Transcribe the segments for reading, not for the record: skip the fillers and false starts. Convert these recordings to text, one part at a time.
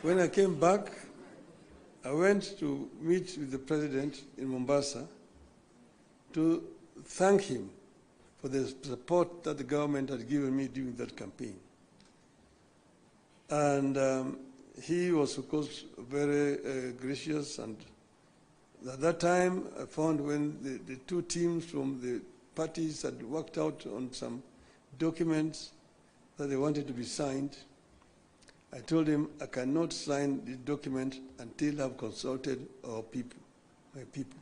When I came back, I went to meet with the president in Mombasa to thank him for the support that the government had given me during that campaign. And he was, of course, very gracious. And at that time, I found when the two teams from the parties had worked out on some documents that they wanted to be signed, I told him I cannot sign the document until I've consulted our people, my people.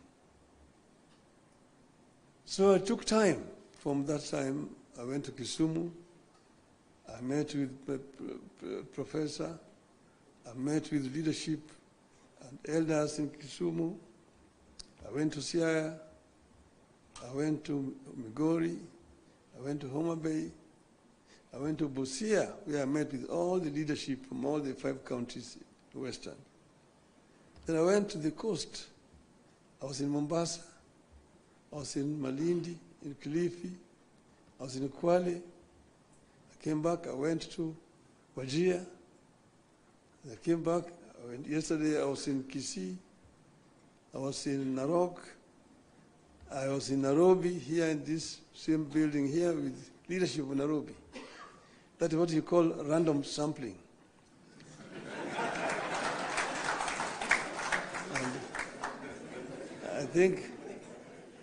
So I took time. From that time, I went to Kisumu. I met with the professor. I met with leadership and elders in Kisumu. I went to Siaya. I went to Migori. I went to Homa Bay. I went to Busia, where I met with all the leadership from all the 5 counties in Western. Then I went to the coast. I was in Mombasa. I was in Malindi, in Kilifi. I was in Kwale. I came back. I went to Wajir. I came back. Yesterday I was in Kisii. I was in Narok. I was in Nairobi, here in this same building here with leadership of Nairobi. That is what you call random sampling. And I think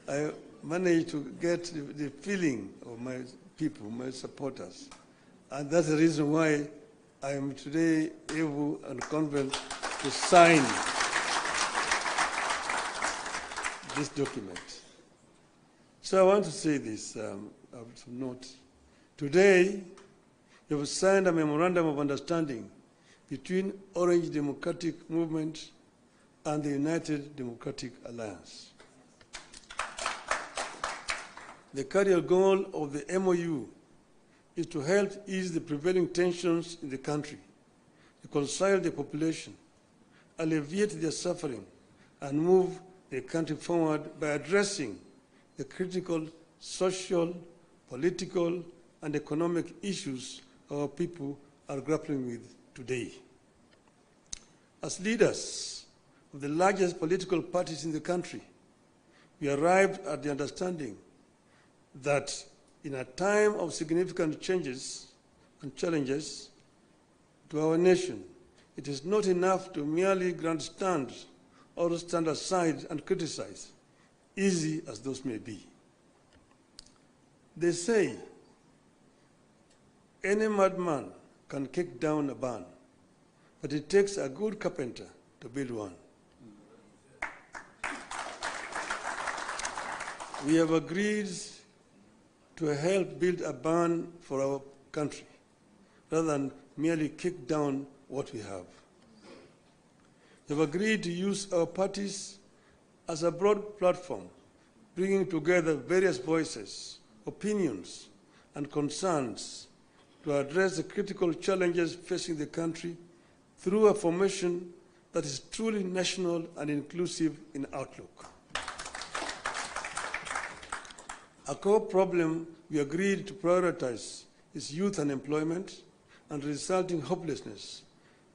I managed to get the feeling of my people, my supporters. And that's the reason why I am today able and confident to sign this document. So I want to say this, I have to note. Today, we have signed a memorandum of understanding between Orange Democratic Movement and the United Democratic Alliance. The cardiac goal of the MOU is to help ease the prevailing tensions in the country, reconcile the population, alleviate their suffering, and move the country forward by addressing the critical social, political, and economic issues our people are grappling with today. As leaders of the largest political parties in the country, we arrived at the understanding that in a time of significant changes and challenges to our nation, it is not enough to merely grandstand or stand aside and criticize, easy as those may be. They say, any madman can kick down a barn, but it takes a good carpenter to build one. We have agreed to help build a barn for our country, rather than merely kick down what we have. We have agreed to use our parties as a broad platform, bringing together various voices, opinions, and concerns to address the critical challenges facing the country through a formation that is truly national and inclusive in outlook. A core problem we agreed to prioritize is youth unemployment and resulting hopelessness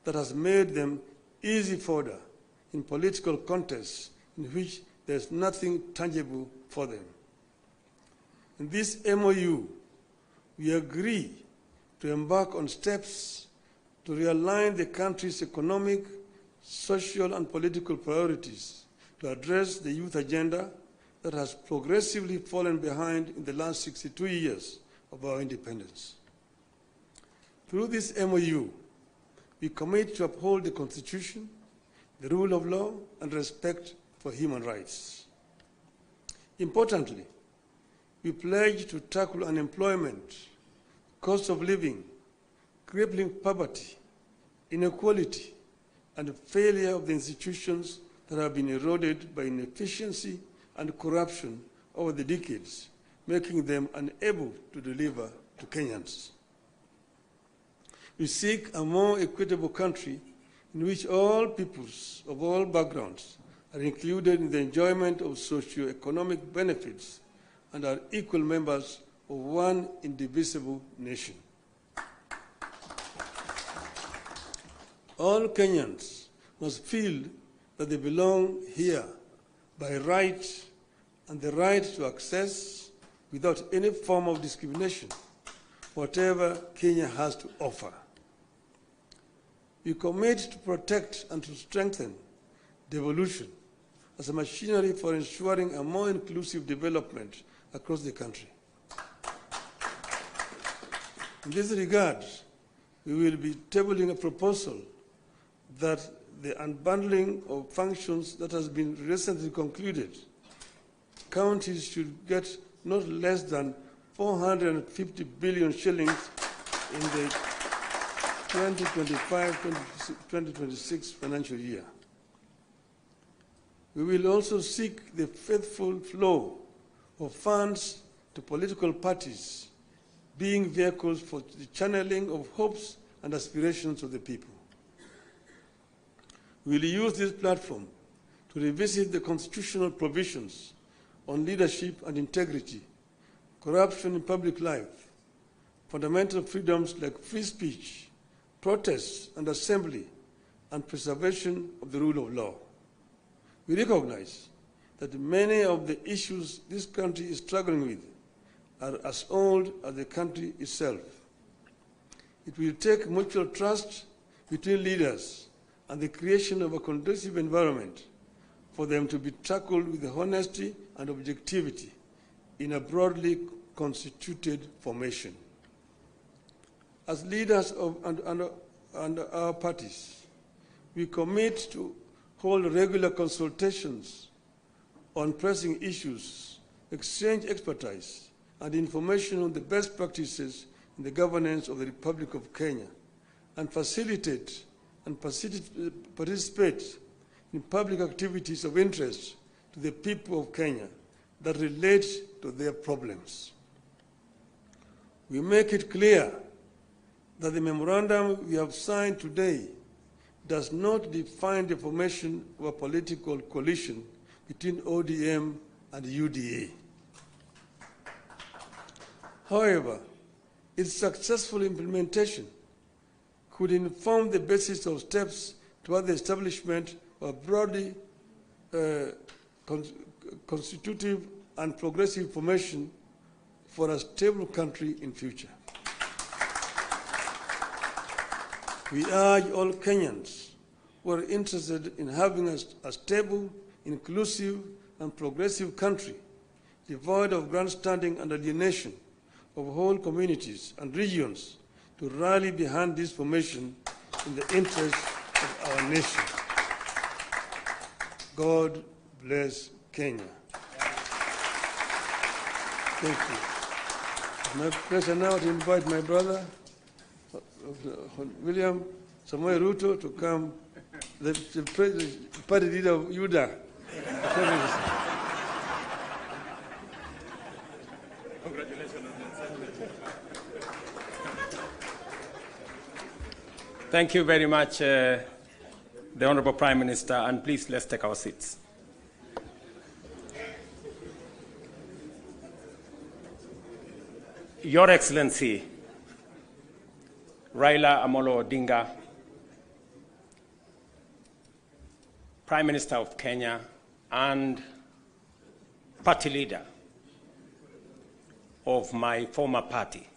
that has made them easy fodder in political contests in which there is nothing tangible for them. In this MOU, we agree to embark on steps to realign the country's economic, social, and political priorities to address the youth agenda that has progressively fallen behind in the last 62 years of our independence. Through this MOU, we commit to uphold the Constitution, the rule of law, and respect for human rights. Importantly, we pledge to tackle unemployment, cost of living, crippling poverty, inequality, and failure of the institutions that have been eroded by inefficiency and corruption over the decades, making them unable to deliver to Kenyans. We seek a more equitable country in which all peoples of all backgrounds are included in the enjoyment of socio-economic benefits and are equal members of one indivisible nation. All Kenyans must feel that they belong here by right and the right to access, without any form of discrimination, whatever Kenya has to offer. We commit to protect and to strengthen devolution as a machinery for ensuring a more inclusive development across the country. In this regard, we will be tabling a proposal that the unbundling of functions that has been recently concluded, counties should get not less than 450 billion shillings in the 2025-2026 financial year. We will also seek the faithful flow of funds to political parties, being vehicles for the channeling of hopes and aspirations of the people. We will use this platform to revisit the constitutional provisions on leadership and integrity, corruption in public life, fundamental freedoms like free speech, protest and assembly, and preservation of the rule of law. We recognize that many of the issues this country is struggling with are as old as the country itself. It will take mutual trust between leaders and the creation of a conducive environment for them to be tackled with honesty and objectivity in a broadly constituted formation. As leaders of and our parties, we commit to hold regular consultations on pressing issues, exchange expertise and information on the best practices in the governance of the Republic of Kenya, and facilitate and participate in public activities of interest to the people of Kenya that relate to their problems. We make it clear that the memorandum we have signed today does not define the formation of a political coalition between ODM and UDA. However, its successful implementation could inform the basis of steps toward the establishment of a broadly constitutive and progressive formation for a stable country in future. We urge all Kenyans who are interested in having a stable, inclusive, and progressive country, devoid of grandstanding and alienation of whole communities and regions, to rally behind this formation in the interest of our nation. God bless Kenya. Thank you. It's my pleasure now to invite my brother, William Samoei Ruto, to come, the party leader of UDA. Thank you very much, the Honorable Prime Minister, and please let's take our seats. Your Excellency, Raila Odinga, Prime Minister of Kenya and party leader of my former party.